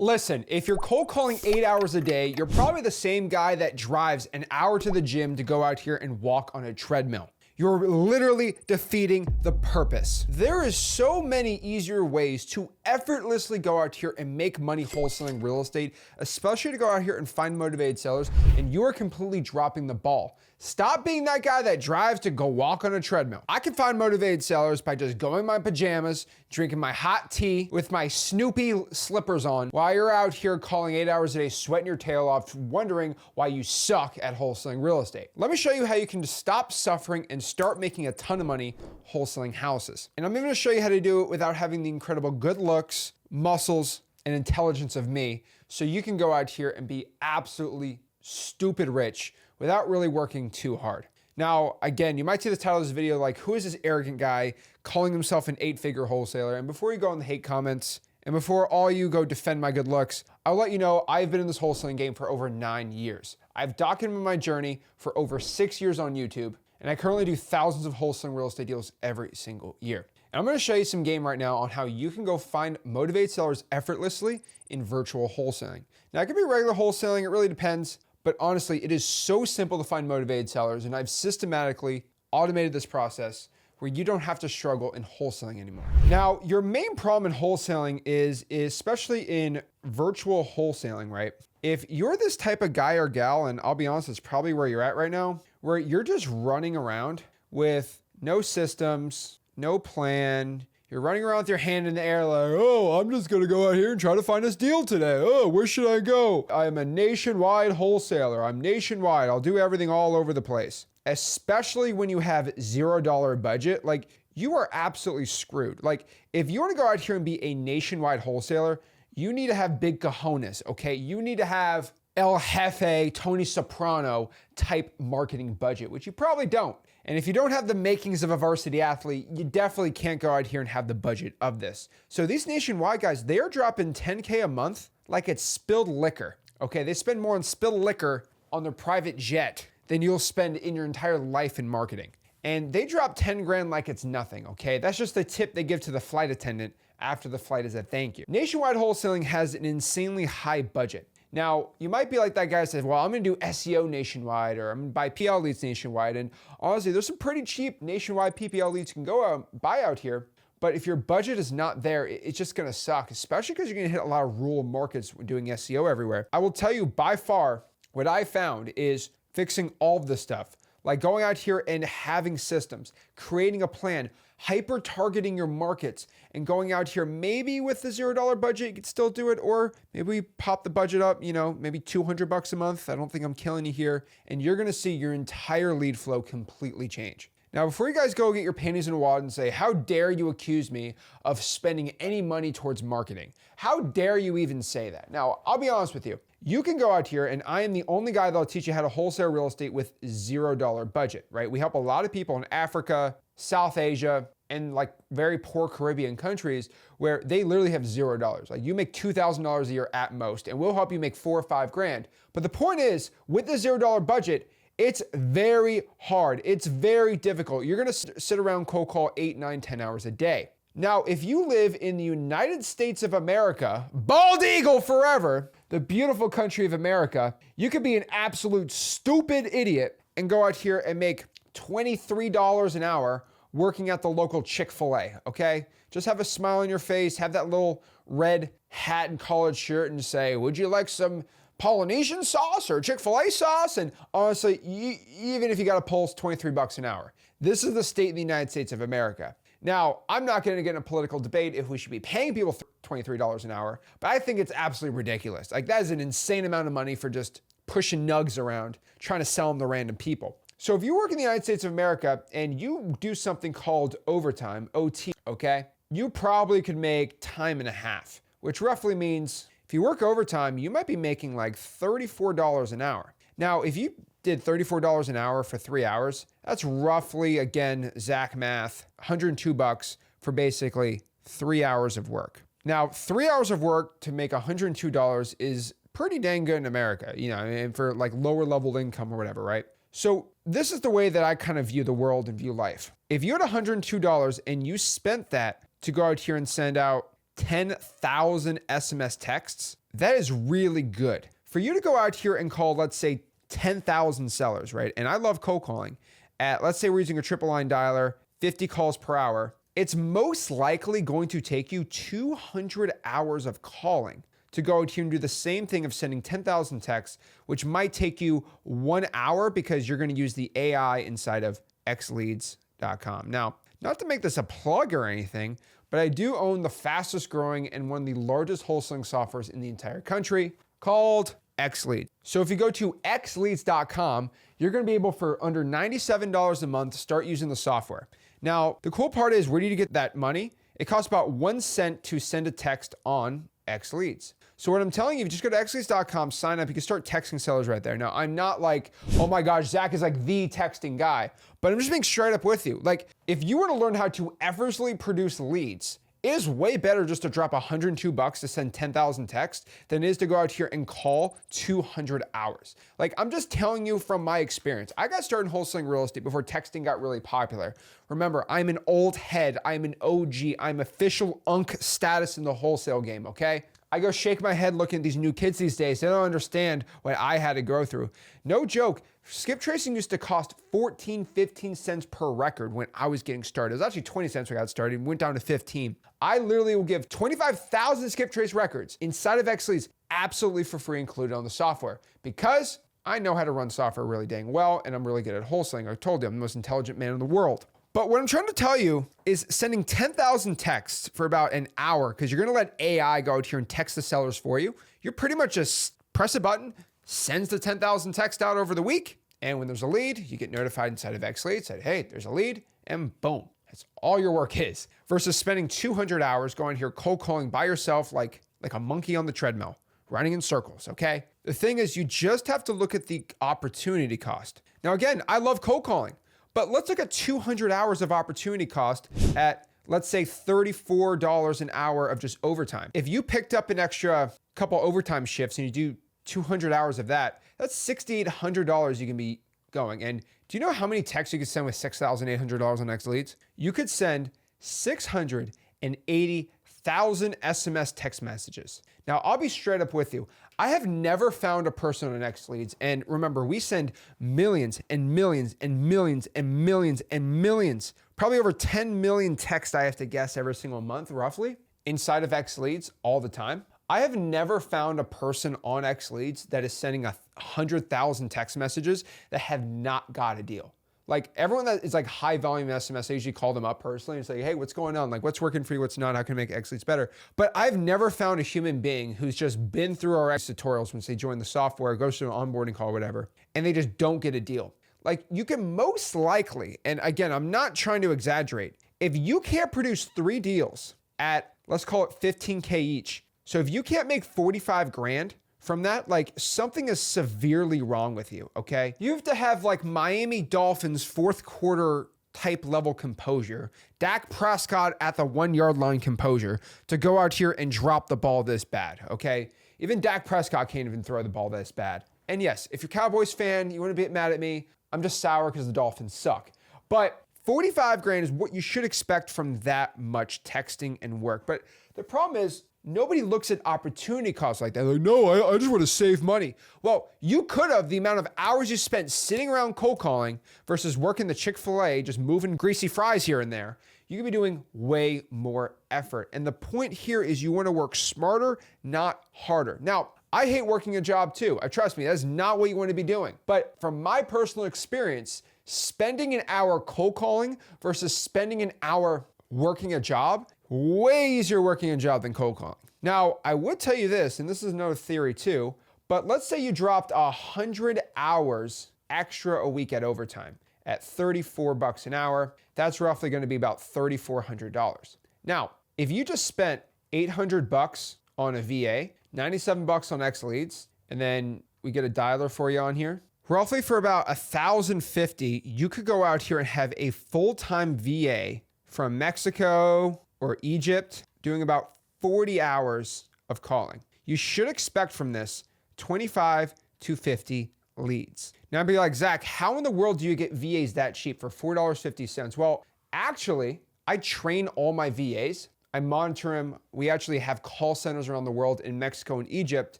Listen, if you're cold calling 8 hours a day, you're probably the same guy that drives an hour to the gym to go out here and walk on a treadmill. You're literally defeating the purpose. There is so many easier ways to effortlessly go out here and make money wholesaling real estate, especially to go out here and find motivated sellers, and you are completely dropping the ball. Stop being that guy that drives to go walk on a treadmill. I can find motivated sellers by just going in my pajamas, drinking my hot tea with my Snoopy slippers on while you're out here calling 8 hours a day, sweating your tail off, wondering why you suck at wholesaling real estate. Let me show you how you can stop suffering and start making a ton of money wholesaling houses. And I'm even gonna show you how to do it without having the incredible good looks, muscles, and intelligence of me, so you can go out here and be absolutely stupid rich without really working too hard. Now, again, you might see the title of this video like, who is this arrogant guy calling himself an 8-figure wholesaler? And before you go in the hate comments, and before all you go defend my good looks, I'll let you know I've been in this wholesaling game for over 9 years. I've documented my journey for over 6 years on YouTube, and I currently do thousands of wholesaling real estate deals every single year. And I'm gonna show you some game right now on how you can go find motivated sellers effortlessly in virtual wholesaling. Now, it could be regular wholesaling, it really depends. But honestly, it is so simple to find motivated sellers, and I've systematically automated this process where you don't have to struggle in wholesaling anymore. Now, your main problem in wholesaling is especially in virtual wholesaling, right? If you're this type of guy or gal, and I'll be honest, it's probably where you're at right now, where you're just running around with no systems, no plan. You're running around with your hand in the air like, oh, I'm just gonna go out here and try to find this deal today. Oh, where should I go? I'm a nationwide wholesaler. I'm nationwide. I'll do everything all over the place. Especially when you have $0 budget, like you are absolutely screwed. Like if you wanna go out here and be a nationwide wholesaler, you need to have big cojones, okay? You need to have El Jefe, Tony Soprano type marketing budget, which you probably don't. And if you don't have the makings of a varsity athlete, you definitely can't go out here and have the budget of this. So these nationwide guys, they are dropping 10K a month like it's spilled liquor. Okay, they spend more on spilled liquor on their private jet than you'll spend in your entire life in marketing. And they drop 10 grand like it's nothing, okay? That's just the tip they give to the flight attendant after the flight as a thank you. Nationwide wholesaling has an insanely high budget. Now, you might be like that guy that says, well, I'm gonna do SEO nationwide, or I'm gonna buy PL leads nationwide. And honestly, there's some pretty cheap nationwide PPL leads you can go out, buy out here. But if your budget is not there, it's just gonna suck, especially because you're gonna hit a lot of rural markets when doing SEO everywhere. I will tell you by far, what I found is fixing all of this stuff, like going out here and having systems, creating a plan, hyper targeting your markets, and going out here maybe with the $0 budget, you could still do it, or maybe we pop the budget up, you know, maybe $200 a month. I don't think I'm killing you here. And you're gonna see your entire lead flow completely change. Now, before you guys go get your panties in a wad and say, how dare you accuse me of spending any money towards marketing? How dare you even say that? Now, I'll be honest with you. You can go out here, and I am the only guy that'll teach you how to wholesale real estate with $0 budget, right? We help a lot of people in Africa, South Asia, and like very poor Caribbean countries where they literally have $0. Like you make $2,000 a year at most, and we'll help you make 4 or 5 grand. But the point is, with the $0 budget, it's very hard. It's very difficult. You're gonna sit around cold call 8, 9, 10 hours a day. Now, if you live in the United States of America, bald eagle forever, the beautiful country of America, you could be an absolute stupid idiot and go out here and make $23 an hour working at the local Chick-fil-A, okay? Just have a smile on your face, have that little red hat and collared shirt and say, would you like some Polynesian sauce or Chick-fil-A sauce? And honestly, even if you got a pulse, $23 an hour. This is the state of the United States of America. Now, I'm not gonna get in a political debate if we should be paying people $23 an hour, but I think it's absolutely ridiculous. Like that is an insane amount of money for just pushing nugs around, trying to sell them to random people. So if you work in the United States of America and you do something called overtime, OT, okay? You probably could make time and a half, which roughly means if you work overtime, you might be making like $34 an hour. Now, if you did $34 an hour for 3 hours, that's roughly, again, Zach math, $102 for basically 3 hours of work. Now, 3 hours of work to make $102 is pretty dang good in America, you know, and for like lower level income or whatever, right? So this is the way that I kind of view the world and view life. If you had $102 and you spent that to go out here and send out 10,000 SMS texts, that is really good. For you to go out here and call, let's say, 10,000 sellers, right? And I love cold calling. Let's say we're using a triple line dialer, 50 calls per hour. It's most likely going to take you 200 hours of calling to go out here and do the same thing of sending 10,000 texts, which might take you 1 hour because you're going to use the AI inside of xleads.com. Now, not to make this a plug or anything, but I do own the fastest growing and one of the largest wholesaling softwares in the entire country called XLead. So if you go to xleads.com, you're going to be able for under $97 a month to start using the software. Now, the cool part is where do you get that money? It costs about 1 cent to send a text on XLeads. So what I'm telling you, just go to xleads.com, sign up, you can start texting sellers right there. Now, I'm not like, oh my gosh, Zach is like the texting guy, but I'm just being straight up with you. Like, if you were to learn how to effortlessly produce leads, it is way better just to drop $102 to send 10,000 texts than it is to go out here and call 200 hours. Like, I'm just telling you from my experience. I got started in wholesaling real estate before texting got really popular. Remember, I'm an old head. I'm an OG. I'm official UNC status in the wholesale game, okay? I go shake my head looking at these new kids these days. They don't understand what I had to go through. No joke. Skip tracing used to cost 14, 15 cents per record when I was getting started. It was actually 20 cents when I got started. It went down to 15. I literally will give 25,000 skip trace records inside of XLeads absolutely for free included on the software because I know how to run software really dang well and I'm really good at wholesaling. I told you I'm the most intelligent man in the world. But what I'm trying to tell you is sending 10,000 texts for about an hour because you're going to let AI go out here and text the sellers for you. You're pretty much just press a button, sends the 10,000 text out over the week. And when there's a lead, you get notified inside of XLead, said, hey, there's a lead, and boom. That's all your work is. Versus spending 200 hours going here cold calling by yourself like a monkey on the treadmill, running in circles, okay? The thing is, you just have to look at the opportunity cost. Now, again, I love cold calling, but let's look at 200 hours of opportunity cost at, let's say, $34 an hour of just overtime. If you picked up an extra couple overtime shifts and you do 200 hours of that, that's $6,800 you can be going. And do you know how many texts you could send with $6,800 on XLeads? You could send 680,000 SMS text messages. Now, I'll be straight up with you. I have never found a person on XLeads. And remember, we send millions and millions and millions and millions and millions, probably over 10 million texts, I have to guess, every single month, roughly, inside of XLeads all the time. I have never found a person on XLeads that is sending 100,000 text messages that have not got a deal. Like everyone that is like high volume SMS, I usually call them up personally and say, hey, what's going on? Like what's working for you? What's not? How can I make XLeads better? But I've never found a human being who's just been through our tutorials once they join the software, goes through an onboarding call, whatever, and they just don't get a deal. Like you can most likely, and again, I'm not trying to exaggerate, if you can't produce 3 deals at, let's call it 15K each, so if you can't make 45 grand from that, like something is severely wrong with you, okay? You have to have like Miami Dolphins fourth quarter type level composure, Dak Prescott at the 1 yard line composure to go out here and drop the ball this bad, okay? Even Dak Prescott can't even throw the ball this bad. And yes, if you're a Cowboys fan, you want to get mad at me, I'm just sour because the Dolphins suck. But 45 grand is what you should expect from that much texting and work. But the problem is, nobody looks at opportunity costs like that. They're like, no, I just want to save money. Well, you could have the amount of hours you spent sitting around cold calling versus working the Chick-fil-A, just moving greasy fries here and there. You could be doing way more effort. And the point here is you want to work smarter, not harder. Now, I hate working a job too. Trust me, that's not what you want to be doing. But from my personal experience, spending an hour cold calling versus spending an hour working a job, way easier working a job than cold calling. Now, I would tell you this, and this is another theory too, but let's say you dropped 100 hours extra a week at overtime at $34 an hour. That's roughly going to be about $3,400. Now, if you just spent $800 on a VA, $97 on XLeads, and then we get a dialer for you on here, roughly for about $1,050, you could go out here and have a full-time VA from Mexico or Egypt doing about 40 hours of calling. You should expect from this 25 to 50 leads. Now I'd be like, Zach, how in the world do you get VAs that cheap for $4.50? Well, actually, I train all my VAs I monitor them. We actually have call centers around the world in Mexico and Egypt,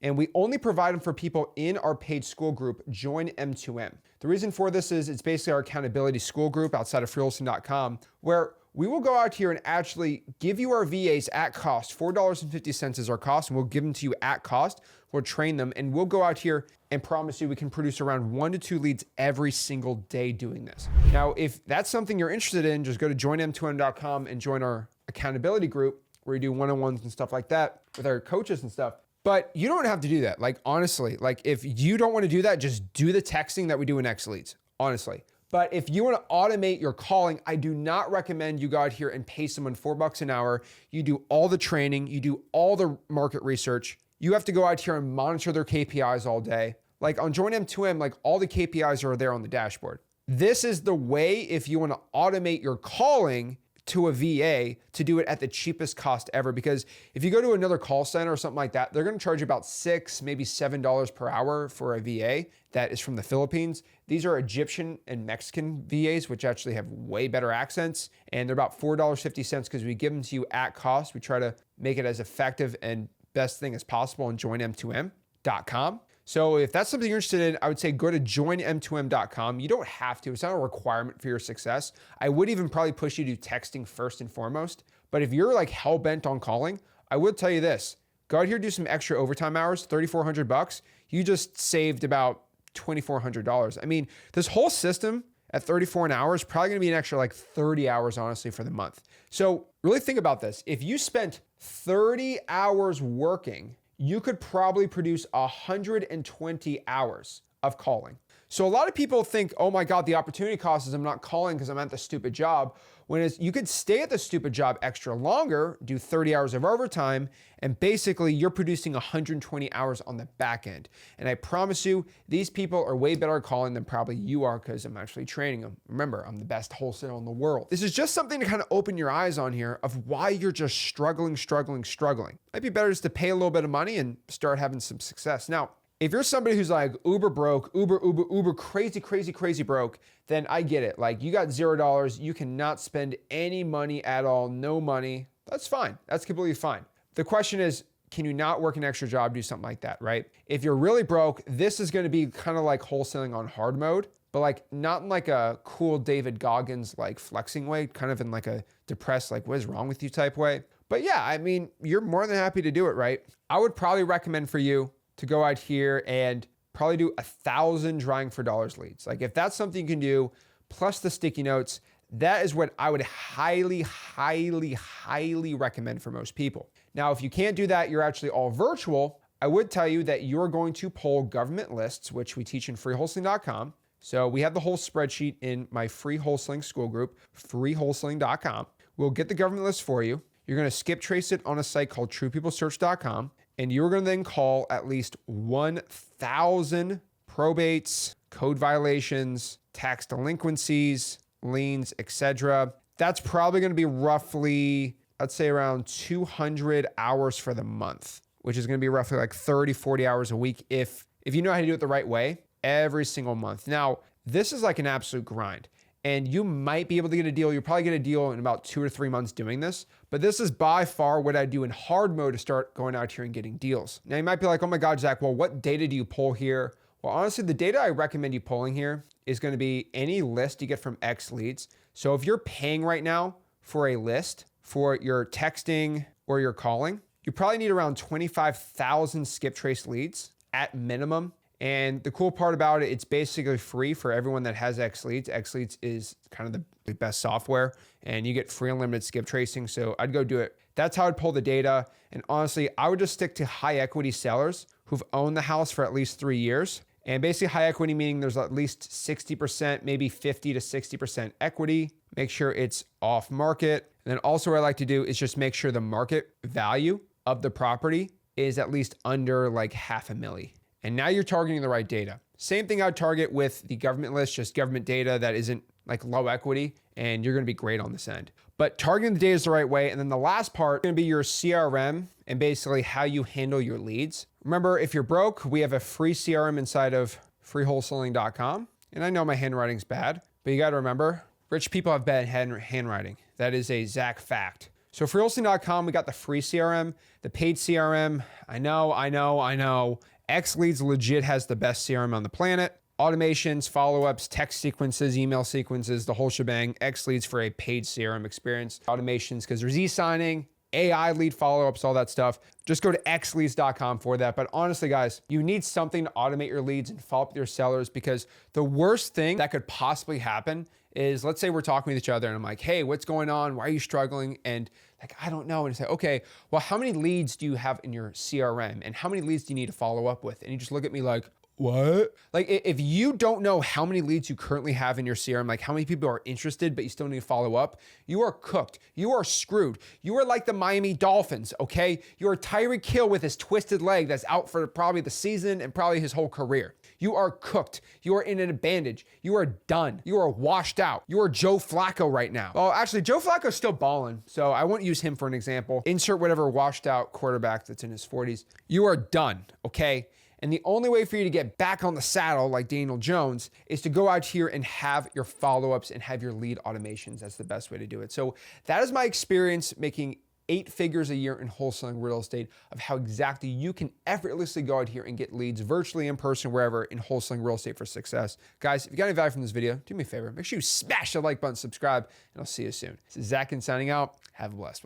and we only provide them for people in our paid school group, Join M2M. The reason for this is it's basically our accountability school group outside of freewholesaling.com, where we will go out here and actually give you our VAs at cost. $4.50 is our cost, and we'll give them to you at cost. We'll train them, and we'll go out here and promise you we can produce around 1 to 2 leads every single day doing this. Now, if that's something you're interested in, just go to joinm2m.com and join our accountability group where we do one-on-ones and stuff like that with our coaches and stuff. But you don't have to do that. Like, honestly, like if you don't want to do that, just do the texting that we do in X Leads, honestly. But if you want to automate your calling, I do not recommend you go out here and pay someone $4 an hour. You do all the training, you do all the market research. You have to go out here and monitor their KPIs all day. Like on Join M2M, like all the KPIs are there on the dashboard. This is the way if you want to automate your calling to a VA to do it at the cheapest cost ever. Because if you go to another call center or something like that, they're going to charge about $6, maybe $7 per hour for a VA that is from the Philippines. These are Egyptian and Mexican VAs, which actually have way better accents. And they're about $4.50 because we give them to you at cost. We try to make it as effective and best thing as possible on joinm2m.com. So if that's something you're interested in, I would say go to joinm2m.com. You don't have to. It's not a requirement for your success. I would even probably push you to texting first and foremost. But if you're like hell-bent on calling, I would tell you this. Go out here, do some extra overtime hours, $3,400. You just saved about $2,400. I mean, this whole system at 34 an hour is probably going to be an extra like 30 hours, honestly, for the month. So really think about this. If you spent 30 hours working, you could probably produce 120 hours of calling. So a lot of people think, oh my God, the opportunity cost is I'm not calling because I'm at the stupid job. When it's, you could stay at the stupid job extra longer, do 30 hours of overtime, and basically you're producing 120 hours on the back end. And I promise you, these people are way better at calling than probably you are because I'm actually training them. Remember, I'm the best wholesaler in the world. This is just something to kind of open your eyes on here of why you're just struggling. Might be better just to pay a little bit of money and start having some success. Now, if you're somebody who's like uber broke, uber crazy broke, then I get it. Like you got $0, you cannot spend any money at all, no money. That's fine. That's completely fine. The question is, can you not work an extra job, do something like that, right? If you're really broke, this is going to be kind of like wholesaling on hard mode, but like not in like a cool David Goggins like flexing way, kind of in like a depressed, like what is wrong with you type way. But yeah, I mean, you're more than happy to do it, right? I would probably recommend for you to go out here and probably do 1,000 drawing for dollars leads. Like if that's something you can do, plus the sticky notes, that is what I would highly recommend for most people. Now, if you can't do that, you're actually all virtual, I would tell you that you're going to pull government lists, which we teach in freewholesaling.com. So we have the whole spreadsheet in my free wholesaling school group, freewholesaling.com. We'll get the government list for you. You're going to skip trace it on a site called truepeoplesearch.com. And you're going to then call at least 1,000 probates, code violations, tax delinquencies, liens, etc. That's probably going to be roughly, I'd say around 200 hours for the month, which is going to be roughly like 30, 40 hours a week if you know how to do it the right way every single month. Now, this is like an absolute grind. And you might be able to get a deal. You'll probably get a deal in about 2 to 3 months doing this. But this is by far what I do in hard mode to start going out here and getting deals. Now you might be like, oh my God, Zach, well, what data do you pull here? Well, honestly, the data I recommend you pulling here is going to be any list you get from X Leads. So if you're paying right now for a list for your texting or your calling, you probably need around 25,000 skip trace leads at minimum. And the cool part about it, it's basically free for everyone that has X Leads. X Leads is kind of the best software and you get free unlimited skip tracing. So I'd go do it. That's how I'd pull the data. And honestly, I would just stick to high equity sellers who've owned the house for at least 3 years. And basically high equity meaning there's at least 60%, maybe 50 to 60% equity. Make sure it's off market. And then also what I like to do is just make sure the market value of the property is at least under like $500,000. And now you're targeting the right data. Same thing I'd target with the government list, just government data that isn't like low equity, and you're gonna be great on this end. But targeting the data is the right way. And then the last part is gonna be your CRM and basically how you handle your leads. Remember, if you're broke, we have a free CRM inside of freewholesaling.com. And I know my handwriting's bad, but you gotta remember, rich people have bad handwriting. That is a Zach fact. So for Wholesaling.com, we got the free CRM, the paid CRM. I know. X Leads legit has the best CRM on the planet. Automations, follow-ups, text sequences, email sequences, the whole shebang. X Leads for a paid CRM experience. Automations, because there's e-signing, AI lead follow-ups, all that stuff. Just go to xleads.com for that. But honestly, guys, you need something to automate your leads and follow up with your sellers, because the worst thing that could possibly happen is, let's say we're talking with each other and I'm like, hey, what's going on? Why are you struggling? And like, I don't know. And I say, okay, well, how many leads do you have in your CRM? And how many leads do you need to follow up with? And you just look at me like, what? Like, if you don't know how many leads you currently have in your CRM, like how many people are interested, but you still need to follow up, you are cooked. You are screwed. You are like the Miami Dolphins, okay? You are Tyreek Hill with his twisted leg that's out for probably the season and probably his whole career. You are cooked. You are in an advantage. You are done. You are washed out. You are Joe Flacco right now. Well, actually, Joe Flacco's still balling, so I won't use him for an example. Insert whatever washed out quarterback that's in his 40s. You are done, okay? And the only way for you to get back on the saddle like Daniel Jones is to go out here and have your follow-ups and have your lead automations. That's the best way to do it. So that is my experience making 8 figures a year in wholesaling real estate, of how exactly you can effortlessly go out here and get leads virtually, in person, wherever, in wholesaling real estate for success. Guys, if you got any value from this video, do me a favor. Make sure you smash the like button, subscribe, and I'll see you soon. This is Zach Ginn signing out. Have a blessed one.